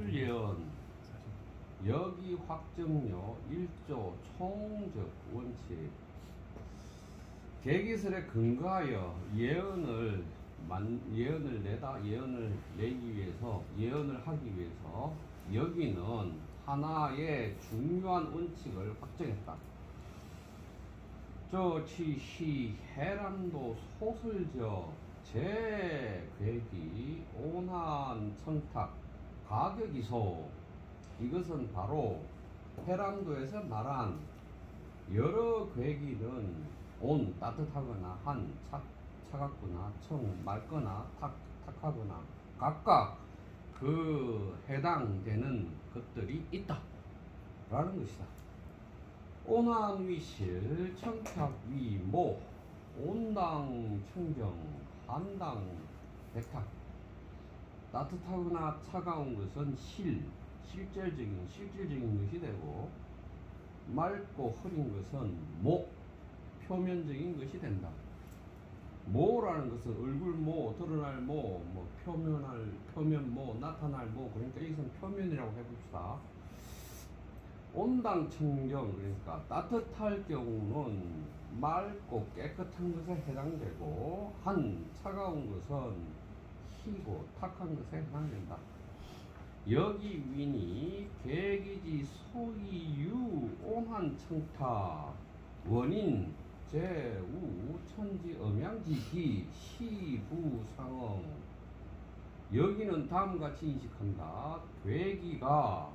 불연 여기 확정료 1조 총적 원칙 계기설에 근거하여 예언을 내기 위해서 예언을 하기 위해서 여기는 하나의 중요한 원칙을 확정했다. 저치시 해람도 소설저 제괴기 온한 청탁 가격이소. 이것은 바로 해람도에서 말한 여러 괴기는 온 따뜻하거나 한 차갑거나 청 맑거나 탁하거나 각각 그 해당되는 것들이 있다 라는 것이다. 온한위실 청탁위모 온당 청정 한당 백탁. 따뜻하거나 차가운 것은 실질적인 것이 되고 맑고 흐린 것은 표면적인 것이 된다. 모라는 것은 얼굴 모, 드러날 모, 표면 모, 나타날 모. 그러니까 이것은 표면이라고 해봅시다. 온당 청정, 그러니까 따뜻할 경우는 맑고 깨끗한 것에 해당되고 차가운 것은 희고 탁한 것에 해당된다. 여기 위니 계기지 소이유 온한 청탁 원인 제우 천지 음양지기 시부상응. 여기는 다음같이 인식한다. 괴기가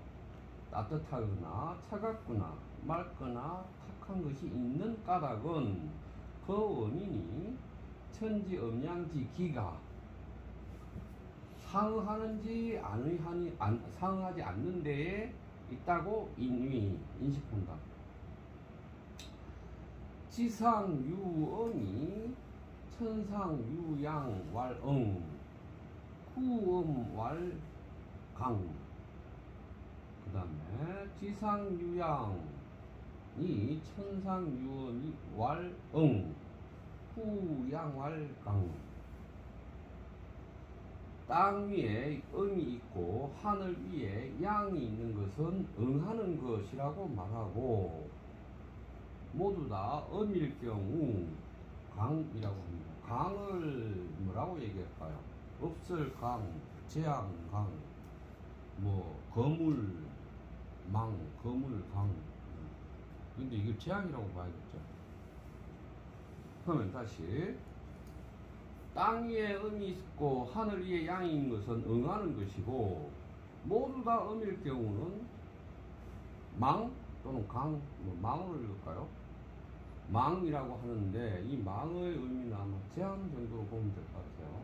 따뜻하거나 차갑거나 맑거나 탁한 것이 있는 까닭은 그 원인이 천지 음양지기가 상응하는지 상응하지 않는 데에 있다고 인식한다. 지상유응이 천상유양왈응 후음왈강. 그 다음에 지상유양이 천상유왈응 후양왈강. 땅 위에 음이 있고 하늘 위에 양이 있는 것은 응하는 것이라고 말하고 모두 다 음일 경우 강이라고 합니다. 강을 뭐라고 얘기할까요? 없을강, 재앙강, 거물강. 근데 이걸 재앙이라고 봐야겠죠. 그러면 다시 땅 위에 음이 있고 하늘 위에 양이 있는 것은 응하는 것이고 모두 다 음일 경우는 망 또는 강, 망으로 읽을까요? 망이라고 하는데 이 망의 의미는 아마 재앙 정도로 보면 될 것 같아요.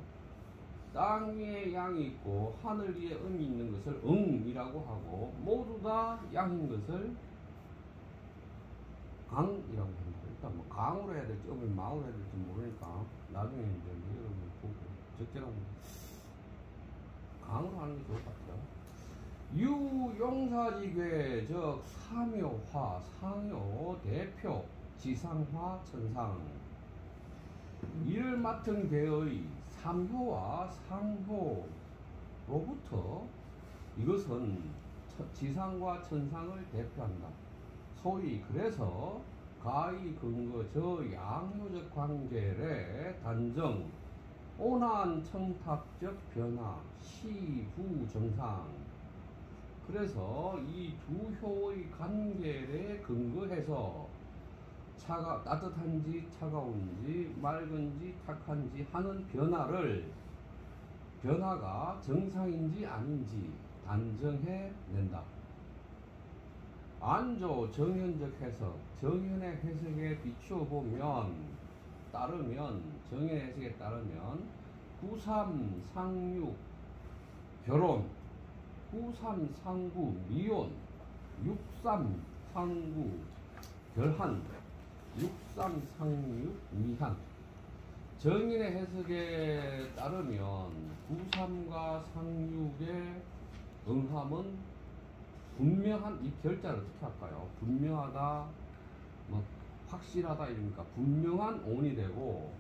땅 위에 양이 있고 하늘 위에 음이 있는 것을 응이라고 하고 모두 다 양인 것을 강이라고 합니다. 일단 강으로 해야 될지 망으로 해야 될지 모르니까 나중에 이제 여러분 보고 적절하고 강으로 하는 게 좋을 것 같아요. 유용사지괴 즉 삼효화 상효 대표 지상화 천상. 이를 맡은 괴의 삼효와 상효로부터 이것은 지상과 천상을 대표한다. 소위 그래서 가히 근거 저 양효적 관계를 단정 온한 청탁적 변화 시후 정상. 그래서 이 두 효의 관계에 근거해서 따뜻한지 차가운지 맑은지 탁한지 하는 변화가 정상인지 아닌지 단정해 낸다. 안조 정현적 해석, 정현의 해석에 비추어 보면 정현의 해석에 따르면 93 상육 결혼, 93 상구 미혼, 63 상구 결한, 63 상육 미한. 정인의 해석에 따르면 93과 상육의 응함은 분명한, 이 결자를 어떻게 할까요? 분명하다, 확실하다 이러니까 분명한 온이 되고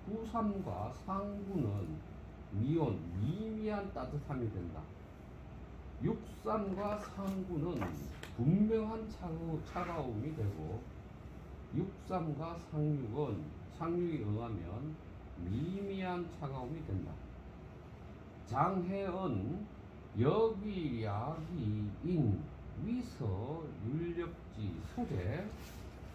93과 상구는 미미한 따뜻함이 된다. 육삼과 상구는 분명한 차가움이 되고, 육삼과 상육이 응하면 미미한 차가움이 된다. 장해은 여기야기인 위서 율력지 소재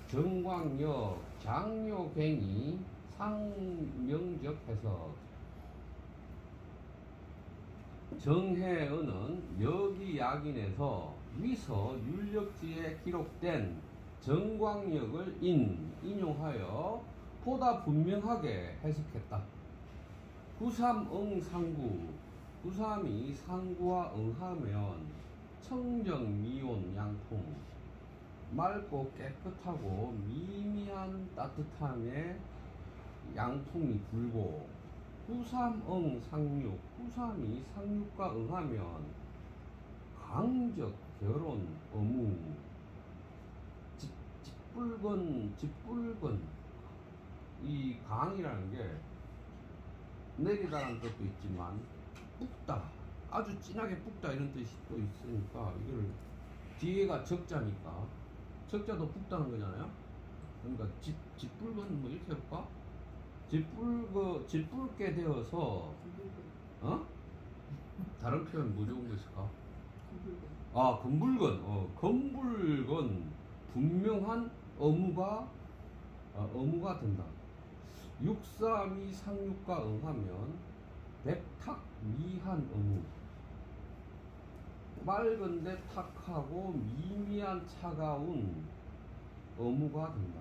정광역 장요갱이 상명적 해석. 정해은은 여기야긴에서 위서 율력지에 기록된 정광역을 인용하여 보다 분명하게 해석했다. 구삼응상구, 구삼이 상구와 응하면 청정미온 양풍, 맑고 깨끗하고 미미한 따뜻함의 양풍이 불고, 구삼응상육, 구삼이 상육과 응하면 강적 결혼 어무, 짓붉은 이 강이라는 게 내리다라는 뜻도 있지만 붓다, 아주 진하게 붓다 이런 뜻이 또 있으니까 이걸 뒤에가 적자니까 적자도 붓다는 거잖아요. 그러니까 짓붉은 뭐 이렇게 해볼까? 짓붉게 되어서 다른 표현 뭐 좋은 거 있을까? 검붉은 분명한 어무가 된다. 육삼이 상육과 응하면 백탁 미한 어무, 맑은데 탁하고 미미한 차가운 어무가 된다.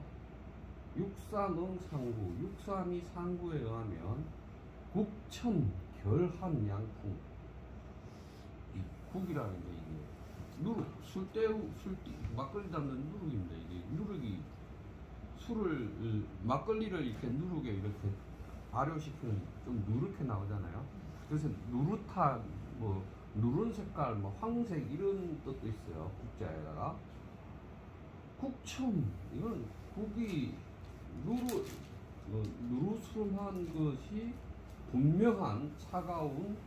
육삼응 상구, 육삼이 상구에 의하면 국천 결한 양풍. 이 국이라는 게 이게 누룩, 막걸리 담는 누룩입니다. 이게 누룩이 막걸리를 이렇게 누룩에 이렇게 발효시키면 좀 누렇게 나오잖아요. 그래서 누릇한, 누른 색깔, 황색 이런 뜻도 있어요. 국자에다가. 국천, 이건 국이 누르스름한 것이 분명한 차가운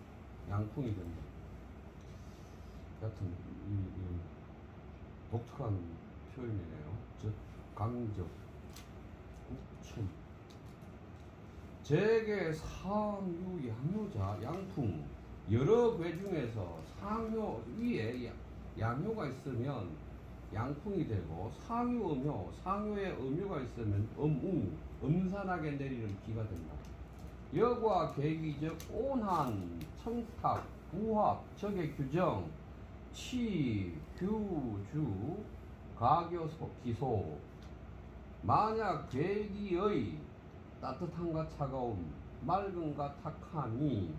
양풍이 된다. 여튼 독특한 표현이네요. 즉 강적, 국천. 재계 상유 양효자 양풍, 여러 괴 중에서 상효 위에 양효가 있으면 양풍이 되고, 상유 음효, 상유에 음효가 있으면 음산하게 내리는 비가 된다. 여과 계기적 온한, 청탁, 부합, 적의 규정, 치, 규, 주, 가교, 기소. 만약 계기의 따뜻함과 차가움, 맑음과 탁함이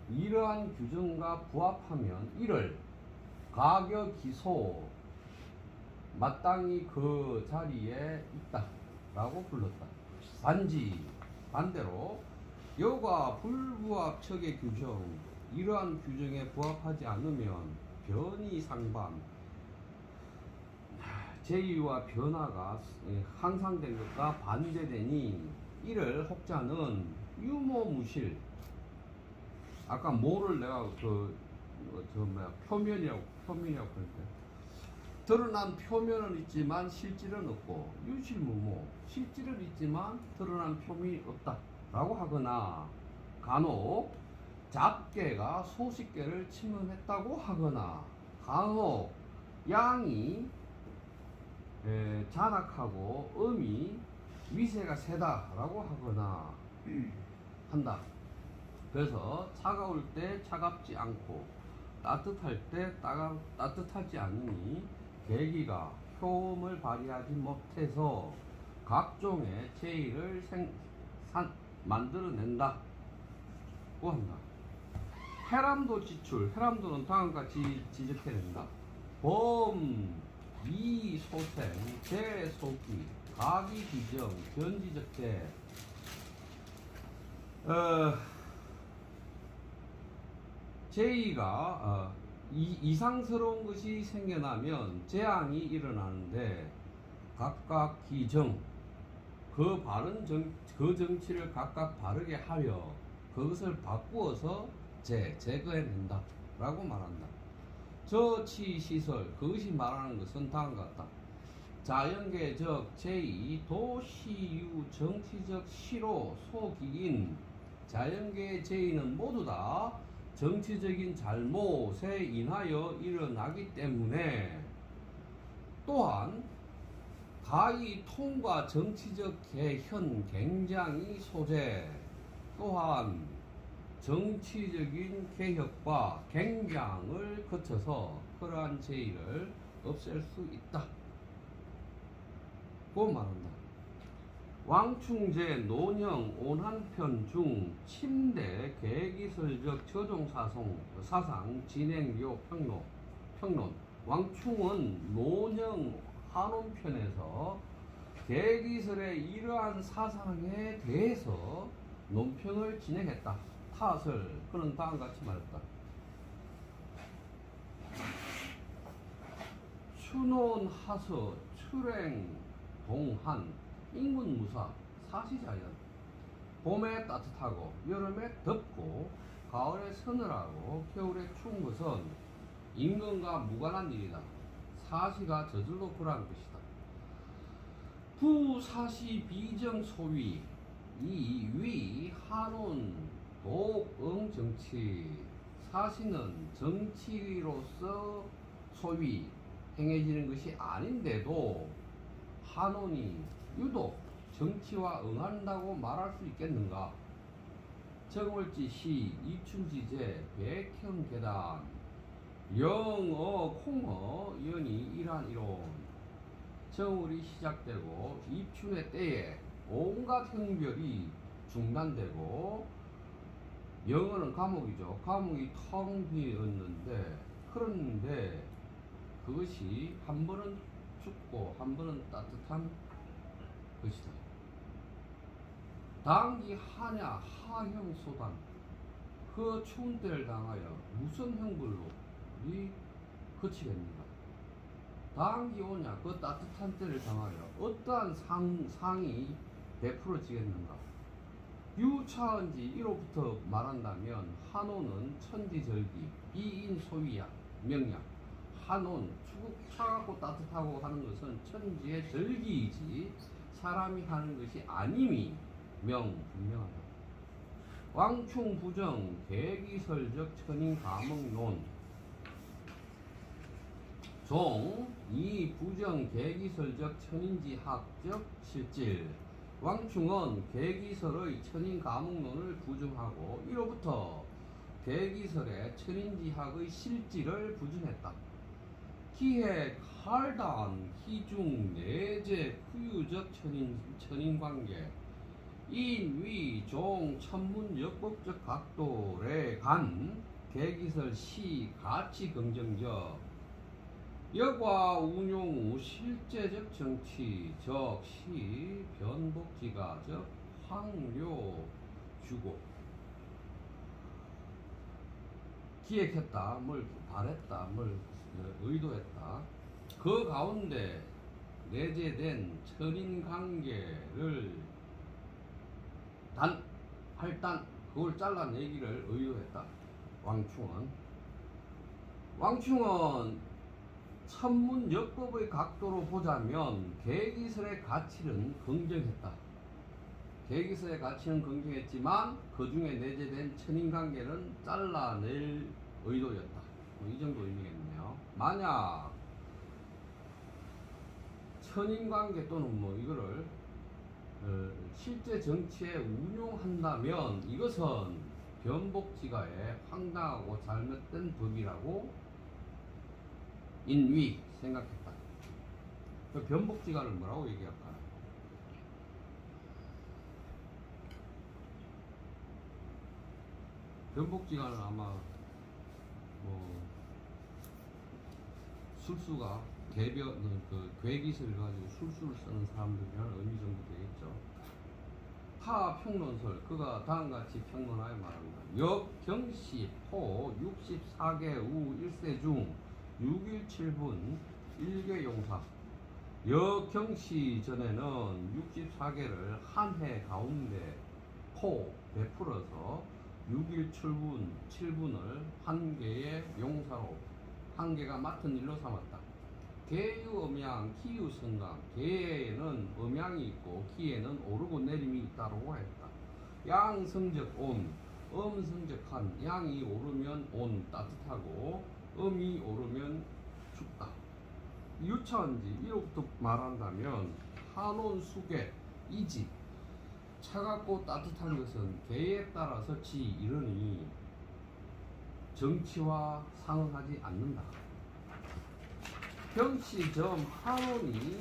이러한 규정과 부합하면 이를 가교, 기소, 마땅히 그 자리에 있다 라고 불렀다. 반대로 여과 불부합 척의 규정, 이러한 규정에 부합하지 않으면 변이 상반, 제의와 변화가 항상된 것과 반대되니 이를 혹자는 유모무실, 아까 뭐를 내가 표면이라고 그랬는데, 드러난 표면은 있지만 실질은 없고, 유실무모, 실질은 있지만 드러난 표면이 없다 라고 하거나, 간혹 잡계가 소식계를 침범했다고 하거나, 간혹 양이 잔악하고 음이 위세가 세다 라고 하거나 한다. 그래서 차가울 때 차갑지 않고 따뜻할 때 따뜻하지 않으니 계기가 효험을 발휘하지 못해서 각종의 제의를 만들어낸다고 한다. 해람도 지출, 해람도는 다음같이 지적해낸다. 범, 이 소생, 재 소기, 가기 규정, 견지적대. 제의가 이상스러운 것이 생겨나면 재앙이 일어나는데, 각각 기정, 그 정치를 각각 바르게 하여 그것을 바꾸어서 제거해낸다 라고 말한다. 저치시설, 그것이 말하는 것은 다음과 같다. 자연계적 제2 도시유 정치적 시로 소기인 자연계의 제2는 모두 다 정치적인 잘못에 인하여 일어나기 때문에 또한 가히 통과 정치적 개현 굉장히 소재 또한 정치적인 개혁과 갱장을 거쳐서 그러한 제2를 없앨 수 있다. 고 말한다. 왕충제 논형 온한편 중 침대 계기설적 저종사상 진행료 평론 왕충은 논형 한온편에서 계기설의 이러한 사상에 대해서 논평을 진행했다. 탓을 그는 다음같이 말했다. 추논하서 출행 동한 인군무사 사시자연 봄에 따뜻하고 여름에 덥고 가을에 서늘하고 겨울에 추운 것은 인근과 무관한 일이다. 사시가 저절로 그러한 것이다. 부사시 비정 소위 이 위 한온 독응 정치 사시는 정치로서 소위 행해지는 것이 아닌데도 한온이 유독 정치와 응한다고 말할 수 있겠는가? 정월지시 이춘지제 백형계단 영어 콩어 연이 이러한 이론 정월이 시작되고 입춘의 때에 온갖 형별이 중단되고 영어는 감옥이죠. 감옥이 텅 비었는데 그런데 그것이 한 번은 춥고 한 번은 따뜻한 것이다. 당기 하냐 하형 소단 그 추운 때를 당하여 무슨 형벌로이 그치겠는가? 당기 오냐 그 따뜻한 때를 당하여 어떠한 상이 베풀어지겠는가? 유차은지 1호부터 말한다면 한온은 천지절기 비인소위야 명약 한온 추국 차갑고 따뜻하고 하는 것은 천지의 절기이지 사람이 하는 것이 아님이 분명하다. 왕충부정 계기설적 천인감흥론 종2 부정 계기설적 천인지학적 실질 왕충은 계기설의 천인감흥론을 부정하고 이로부터 계기설의 천인지학의 실질을 부정했다. 기획 할단 희중 내재 후유적 천인관계 인위 종 천문 역법적 각도에 간 계기설 시 가치 긍정적 여과 운용 후 실제적 정치 적시 변복지가적 황료 주고 기획했다 뭘 바랬다 뭘 의도했다 그 가운데 내재된 천인관계를 할단 그걸 잘라내기를 의도했다. 왕충은 천문역법의 각도로 보자면 계기설의 가치는 긍정했다. 계기설의 가치는 긍정했지만 그 중에 내재된 천인관계는 잘라낼 의도였다. 이 정도 의미겠네요. 만약 천인관계 또는 이거를 실제 정치에 운용한다면 이것은 변복지가의 황당하고 잘못된 법이라고 인위 생각했다. 그 변복지가를 뭐라고 얘기할까? 변복지가는 아마 술수가 괴기술을 가지고 술수를 쓰는 사람들이라는 의미 정도 되겠죠. 타 평론설 그가 다음같이 평론하여 말합니다. 역경시 포 64개 우 1세 중 6일 7분 1개 용사 역경시 전에는 64개를 한 해 가운데 포 베풀어서 6일 7분을 한 개의 용사로 한계가 맡은 일로 삼았다. 계유 음양, 기유 성강. 계에는 음양이 있고 기에는 오르고 내림이 있다고 했다. 양성적 온, 음성적 한. 양이 오르면 온 따뜻하고 음이 오르면 춥다. 유차한지 이로부터 말한다면 한온 수계 이지 차갑고 따뜻한 것은 계에 따라서 지 이르니 정치와 상응하지 않는다. 경치점 한온이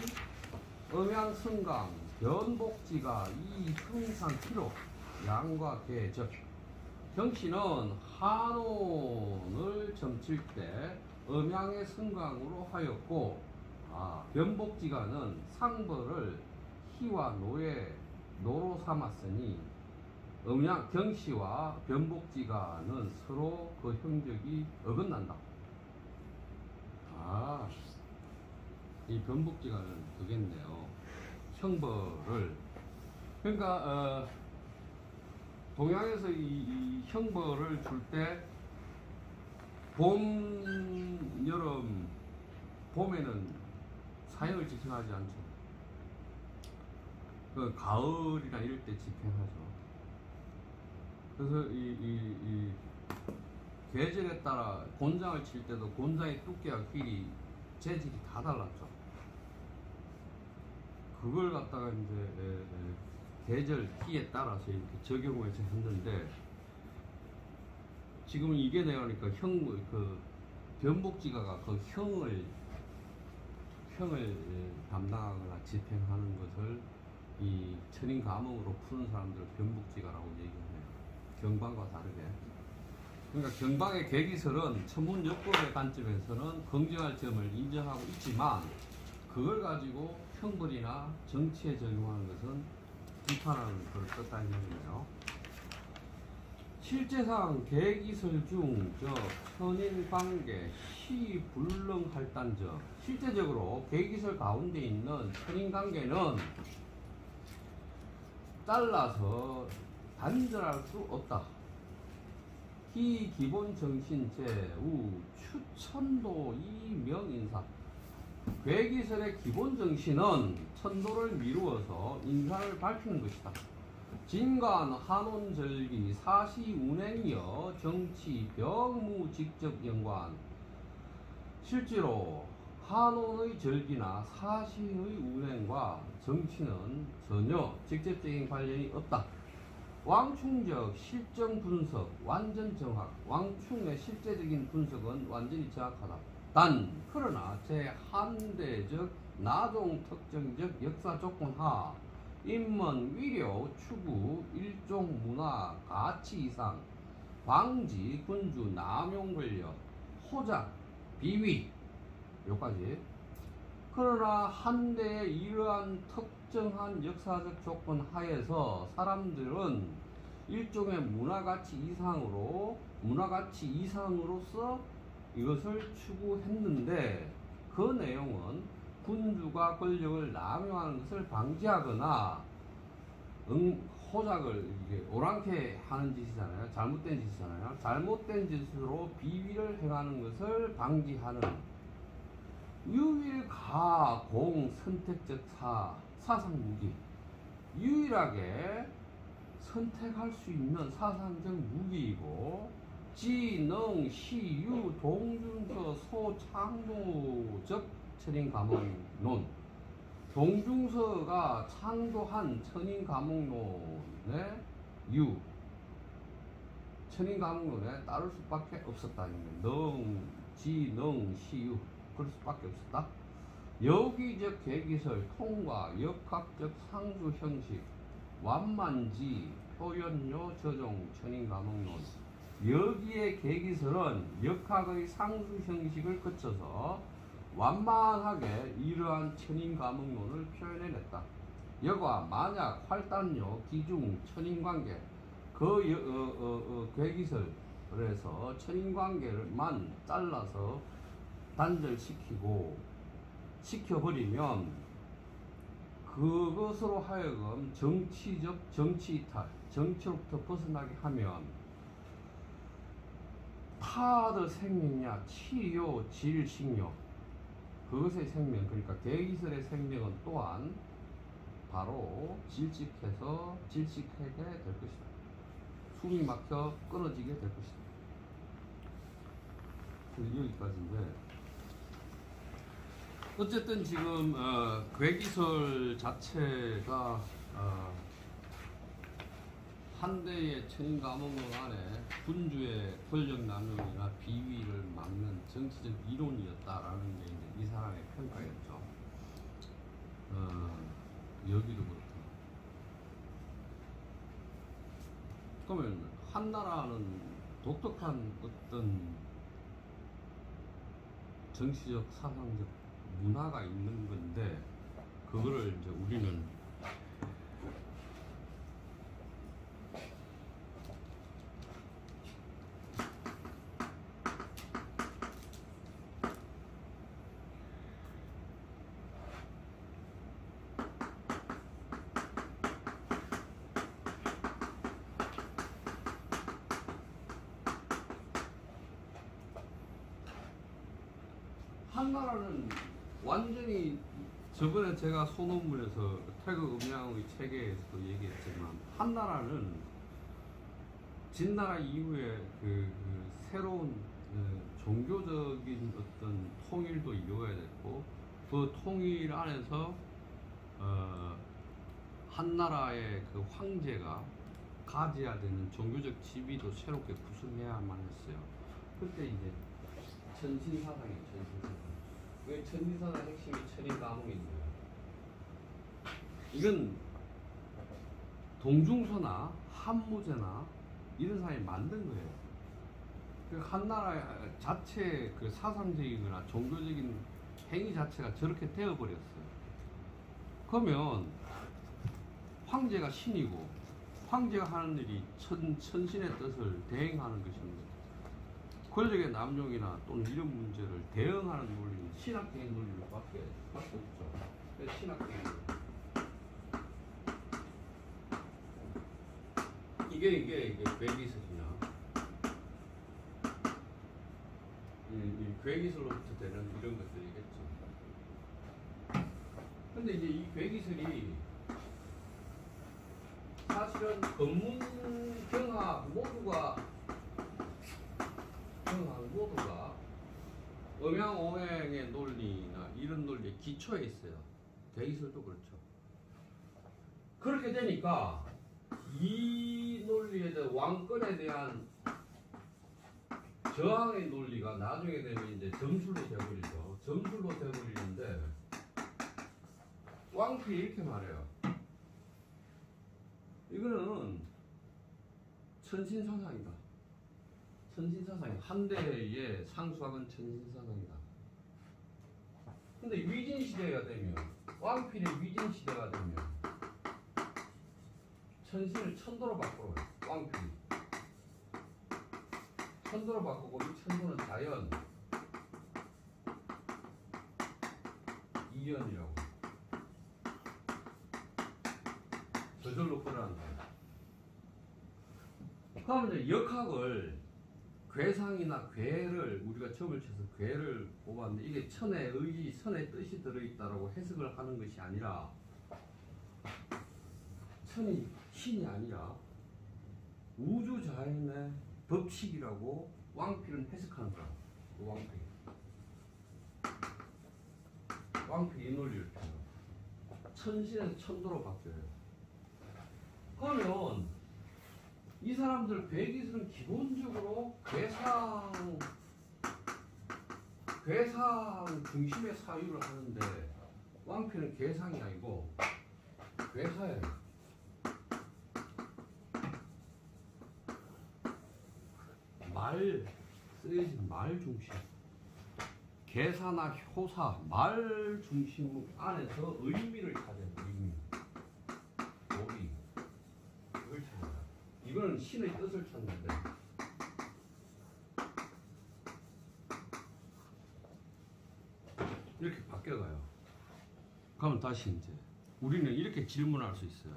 음양성강 변복지가 이 흥상키로 양과 계적. 경치는 한온을 점칠 때 음양의 성강으로 하였고, 변복지가는 상벌을 희와 노로 삼았으니 음양 경시와 변복지가는 서로 그 형적이 어긋난다. 이 변복지가는 그겠네요. 형벌을, 그러니까 동양에서 이 형벌을 줄 때 봄, 여름, 봄에는 사형을 집행하지 않죠. 그 가을이나 이럴 때 집행하죠. 그래서 이 계절에 따라 곤장을 칠 때도 곤장의 두께와 길이, 재질이 다 달랐죠. 그걸 갖다가 이제 계절 키에 따라서 이렇게 적용을 해서 했는데, 지금은 이게 내가니까 변복지가가 그 형을 담당하거나 집행하는 것을 이 천인 가몽으로 푸는 사람들을 변복지가라고 얘기해요. 경방과 다르게. 그러니까 경방의 계기설은 천문역법의 관점에서는 긍정할 점을 인정하고 있지만, 그걸 가지고 형벌이나 정치에 적용하는 것은 비판하는 것을 뜻하는 얘기네요. 실제상 계기설 중 천인관계 시불능할단적, 실제적으로 계기설 가운데 있는 천인관계는 잘라서 단절할 수 없다. 희 기본정신 제우 추천도 이명인사. 괴기설의 기본정신은 천도를 미루어서 인사를 밝히는 것이다. 진간 한온절기 사시운행이여 정치 병무 직접 연관. 실제로 한온의 절기나 사시의 운행과 정치는 전혀 직접적인 관련이 없다. 왕충적 실정 분석 완전 정확. 왕충의 실제적인 분석은 완전히 정확하다. 단 그러나 제1대적 나동 특정적 역사 조건 하 인문 위료 추구 일종 문화 가치 이상 방지 군주 남용 권력 호작 비위 요까지. 그러나 한대의 이러한 특정한 역사적 조건 하에서 사람들은 일종의 문화가치 이상으로서 이것을 추구했는데, 그 내용은 군주가 권력을 남용하는 것을 방지하거나 호작을 오랑캐 하는 짓이잖아요. 잘못된 짓이잖아요. 잘못된 짓으로 비위를 행하는 것을 방지하는 유일가공 선택적 사상무기. 유일하게 선택할 수 있는 사상적 무기이고, 지능 시유 동중서 소창조적 천인가몽론. 동중서가 창조한 천인가몽론의 천인가몽론에 따를 수밖에 없었다. 지능 시유 그럴 수밖에 없었다. 여기적 계기설 통과 역학적 상수 형식 완만지 표현료 저종 천인가몽론. 여기에 계기설은 역학의 상수 형식을 거쳐서 완만하게 이러한 천인가몽론을 표현해냈다. 여과 만약 활단료 기중 천인관계 계기설에서 천인관계만 잘라서 시켜버리면 그것으로 하여금 정치 이탈, 정치로부터 벗어나게 하면 하드 생명이야 치요 질식료 그것의 생명 그러니까 괴기설의 생명은 또한 바로 질식하게 될 것이다. 숨이 막혀 끊어지게 될 것이다. 여기까지인데 어쨌든 지금 괴기설 자체가 한대의 천인감언론 안에 군주의 권력 남용이나 비위를 막는 정치적 이론이었다라는 게 이제 이 사람의 평가였죠. 여기도 그렇고. 그러면 한나라는 독특한 어떤 정치적 사상적 문화가 있는 건데 그거를 이제 우리는 한나라는 완전히 저번에 제가 소논문에서 태극 음양의 체계에서도 얘기했지만 한나라는 진나라 이후에 그 새로운 종교적인 어떤 통일도 이루어야 됐고 그 통일 안에서 한나라의 그 황제가 가져야 되는 종교적 지위도 새롭게 구성해야만 했어요. 그때 이제 천신사상이에요. 천신사상. 왜 천신사상 핵심이 천인감흥인데요. 이건 동중서나 한무제나 이런 사람이 만든 거예요. 그 한나라 자체 그 사상적이거나 종교적인 행위 자체가 저렇게 되어버렸어요. 그러면 황제가 신이고 황제가 하는 일이 천신의 뜻을 대행하는 것입니다. 권력의 남용이나 또는 이런 문제를 대응하는 논리는 신학적인 논리를 밖에 없죠. 그래서 신학적인 논리. 이게 괴기설이냐. 이 괴기설로부터 되는 이런 것들이겠죠. 근데 이제 이 괴기설이 사실은 검문, 경하 모두가 음양오행의 논리나 이런 논리에 기초에 있어요. 괴기설도 그렇죠. 그렇게 되니까 이 논리에 대한 왕권에 대한 저항의 논리가 나중에 되면 이제 점술로 돼버리죠. 점술로 돼버리는데 왕필이 이렇게 말해요. 이거는 천신사상이다. 천신사상이다. 한대의 상수학은 천신사상이다. 근데 위진시대가 되면 왕필의 위진시대가 되면 천신을 천도로 바꿔요. 왕필이 천도로 바꾸고 이 천도는 자연 이연이라고 저절로 끌어간다. 그러면 이제 역학을 괴상이나 괴를 우리가 점을 쳐서 괴를 뽑았는데 이게 천의 의지, 천의 뜻이 들어있다라고 해석을 하는 것이 아니라 천이 신이 아니라 우주 자연의 법칙이라고 왕필은 해석하는 거야. 왕필이 이 논리를 펴요. 천신에서 천도로 바뀌어요. 그러면 이 사람들 괴기설은 기본적으로 괴상 중심의 사유를 하는데 왕필은 괴상이 아니고 괴사예요. 말 쓰여진 말 중심. 개사나 효사 말 중심 안에서 의미를 찾아요. 의미. 오리. 그걸 찾아요. 이거는 신의 뜻을 찾는데 이렇게 바뀌어가요. 그러면 다시 이제 우리는 이렇게 질문할 수 있어요.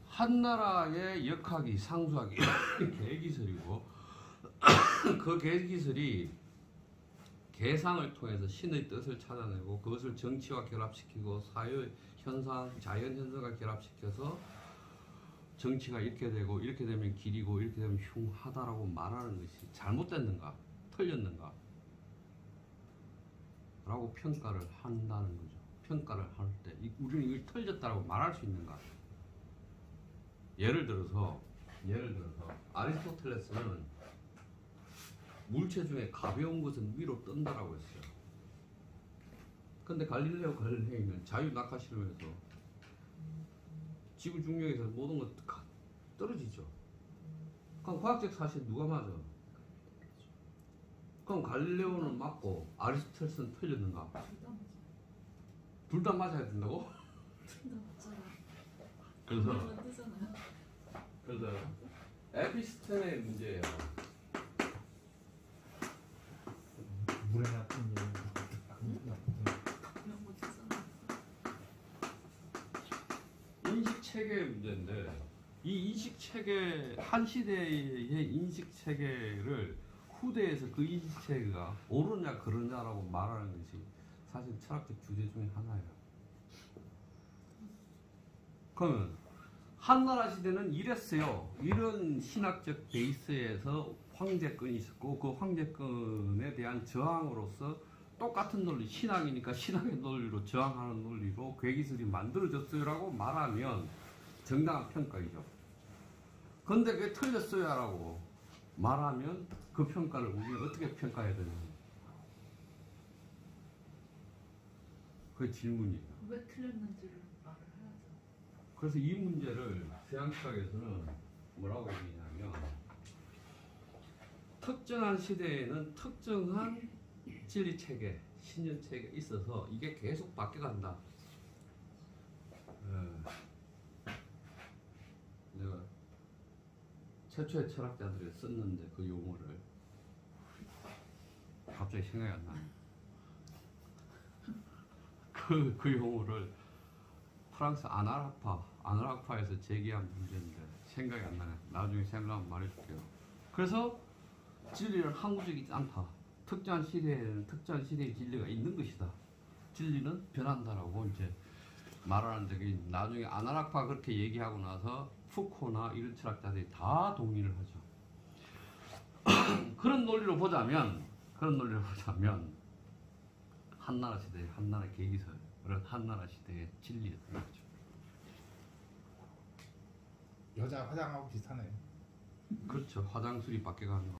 한나라의 역학이 상수학이 괴기설이고 그 계기술이 계상을 통해서 신의 뜻을 찾아내고 그것을 정치와 결합시키고 사회 현상, 자연 현상과 결합시켜서 정치가 이렇게 되고 이렇게 되면 길이고 이렇게 되면 흉하다라고 말하는 것이 잘못됐는가, 틀렸는가 라고 평가를 한다는 거죠. 평가를 할 때 우리는 이걸 틀렸다고 말할 수 있는가. 예를 들어서 아리스토텔레스는 물체 중에 가벼운 것은 위로 뜬다라고 했어요. 근데 갈릴레오 갈릴레이는 자유낙하실험에서 지구 중력에서 모든 것 떨어지죠. 그럼 과학적 사실 누가 맞아? 그럼 갈릴레오는 맞고 아리스토텔레스는 틀렸는가? 둘 다 맞아야 된다고? 그래서 에피스템의 문제예요. 물에 나쁜 인식 체계의 문제인데 이 인식 체계 한 시대의 인식 체계를 후대에서 그 인식 체계가 옳으냐 그러냐라고 말하는 것이 사실 철학적 주제 중에 하나예요. 그러면 한나라 시대는 이랬어요. 이런 신학적 베이스에서 황제권이 있었고 그 황제권에 대한 저항으로서 똑같은 논리, 신학이니까 신학의 논리로 저항하는 논리로 괴기술이 만들어졌어요라고 말하면 정당한 평가이죠. 근데 그게 틀렸어요라고 말하면 그 평가를 우리가 어떻게 평가해야 되느냐. 그게 질문이에요. 왜 틀렸는지를 말을 해야죠. 그래서 이 문제를 서양철학에서는 뭐라고 얘기하냐면 특정한 시대에는 특정한 진리 체계, 신념 체계가 있어서 이게 계속 바뀌어간다. 내가 최초의 철학자들이 썼는데 그 용어를 갑자기 생각이 안 나요. 그 용어를 프랑스 아나라파에서 제기한 문제인데 생각이 안 나네. 나중에 생각하면 말해줄게요. 그래서 진리는 항구적이지 않다. 특정한 시대에는 특정한 시대의 진리가 있는 것이다. 진리는 변한다라고 이제 말하는 적이 나중에 아나라파 그렇게 얘기하고 나서 푸코나 이런 철학자들이 다 동의를 하죠. 그런 논리로 보자면 한나라 시대의 한나라 계기설, 그런 한나라 시대의 진리였던 거죠. 여자 화장하고 비슷하네요. 그렇죠. 화장술이 바뀌어가는 거.